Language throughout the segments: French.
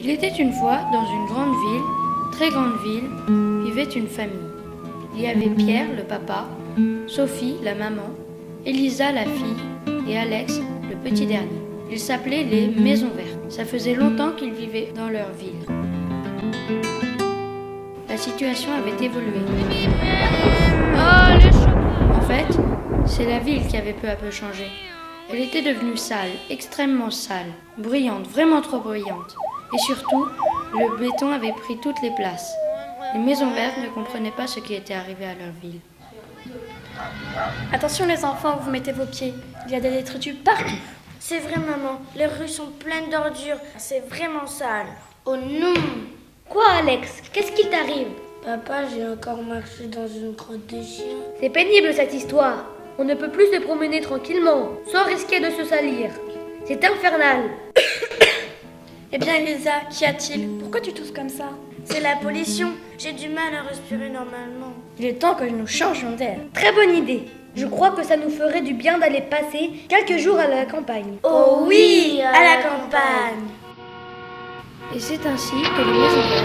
Il était une fois, dans une grande ville, très grande ville, vivait une famille. Il y avait Pierre, le papa, Sophie, la maman, Elisa, la fille, et Alex, le petit dernier. Ils s'appelaient les Maisons Vertes. Ça faisait longtemps qu'ils vivaient dans leur ville. La situation avait évolué. En fait, c'est la ville qui avait peu à peu changé. Elle était devenue sale, extrêmement sale, bruyante, vraiment trop bruyante. Et surtout, le béton avait pris toutes les places. Les Maisons Vertes ne comprenaient pas ce qui était arrivé à leur ville. Attention les enfants, où vous mettez vos pieds. Il y a des détritus partout. C'est vrai maman, les rues sont pleines d'ordures. C'est vraiment sale. Oh non! Quoi Alex? Qu'est-ce qui t'arrive? Papa, j'ai encore marché dans une crotte de chien. C'est pénible cette histoire. On ne peut plus se promener tranquillement, sans risquer de se salir. C'est infernal. Eh bien Elisa, qu'y a-t-il? Pourquoi tu tousses comme ça? C'est la pollution. J'ai du mal à respirer normalement. Il est temps que nous changions d'air. Très bonne idée. Je crois que ça nous ferait du bien d'aller passer quelques jours à la campagne. Oh oui, à la campagne. Et c'est ainsi que les Maisons Vertes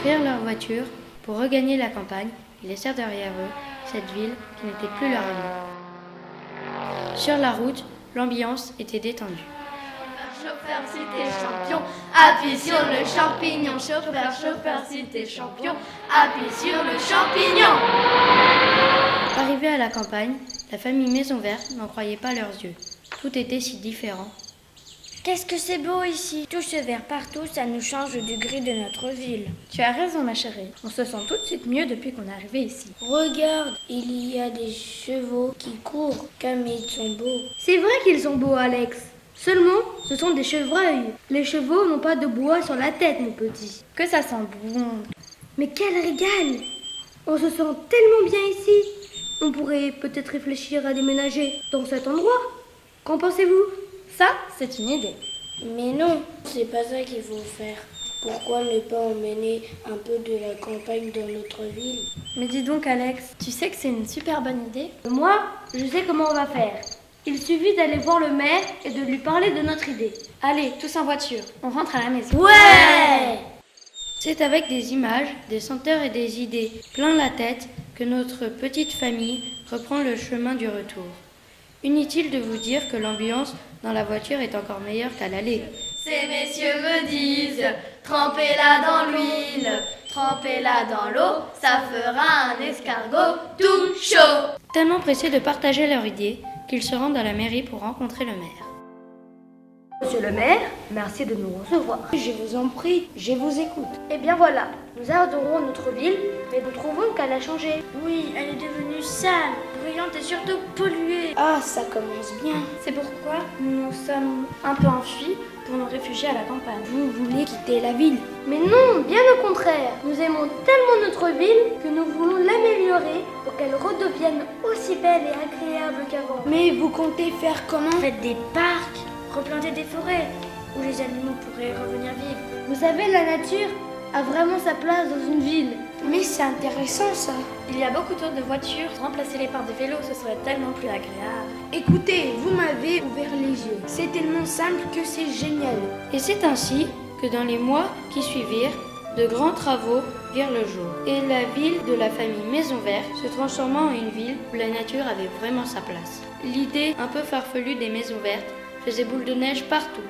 prirent leur voiture pour regagner la campagne et laissèrent derrière eux cette ville qui n'était plus leur amie. Sur la route, l'ambiance était détendue. Chauffeur, si t'es champion, appuie sur le champignon. Chauffeur, si t'es champion, appuie sur le champignon. Arrivés à la campagne, la famille Maison Verte n'en croyait pas leurs yeux. Tout était si différent. Qu'est-ce que c'est beau ici. Tout ce vert partout, ça nous change du gris de notre ville. Tu as raison ma chérie. On se sent tout de suite mieux depuis qu'on est arrivé ici. Regarde, il y a des chevaux qui courent comme ils sont beaux. C'est vrai qu'ils sont beaux Alex. Seulement, ce sont des chevreuils. Les chevaux n'ont pas de bois sur la tête, mon petit. Que ça sent bon. Mais quel régal! On se sent tellement bien ici. On pourrait peut-être réfléchir à déménager dans cet endroit. Qu'en pensez-vous? Ça, c'est une idée. Mais non, c'est pas ça qu'il faut faire. Pourquoi ne pas emmener un peu de la campagne dans notre ville? Mais dis donc Alex, tu sais que c'est une super bonne idée? Moi, je sais comment on va faire. Il suffit d'aller voir le maire et de lui parler de notre idée. Allez, tous en voiture, on rentre à la maison. Ouais! C'est avec des images, des senteurs et des idées plein la tête que notre petite famille reprend le chemin du retour. Inutile de vous dire que l'ambiance dans la voiture est encore meilleure qu'à l'aller. Ces messieurs me disent, trempez-la dans l'huile, trempez-la dans l'eau, ça fera un escargot tout chaud. Tellement pressés de partager leur idée qu'ils se rendent à la mairie pour rencontrer le maire. Monsieur le maire, merci de nous recevoir. Je vous en prie, je vous écoute. Eh bien voilà, nous adorons notre ville, mais nous trouvons qu'elle a changé. Oui, elle est devenue sale, bruyante et surtout polluée. Ah, ça commence bien. C'est pourquoi nous nous sommes un peu enfuis pour nous réfugier à la campagne. Vous voulez quitter la ville? Mais non, bien au contraire. Nous aimons tellement notre ville que nous voulons l'améliorer pour qu'elle redevienne aussi belle et agréable qu'avant. Mais vous comptez faire comment? Faites des parcs, replanter des forêts, où les animaux pourraient revenir vivre. Vous savez, la nature a vraiment sa place dans une ville. Mais c'est intéressant ça. Il y a beaucoup trop de voitures, remplacer-les par des vélos, ce serait tellement plus agréable. Écoutez, vous m'avez ouvert les yeux. C'est tellement simple que c'est génial. Et c'est ainsi que dans les mois qui suivirent, de grands travaux virent le jour. Et la ville de la famille Maison Verte se transforma en une ville où la nature avait vraiment sa place. L'idée un peu farfelue des Maisons Vertes faisait boule de neige partout.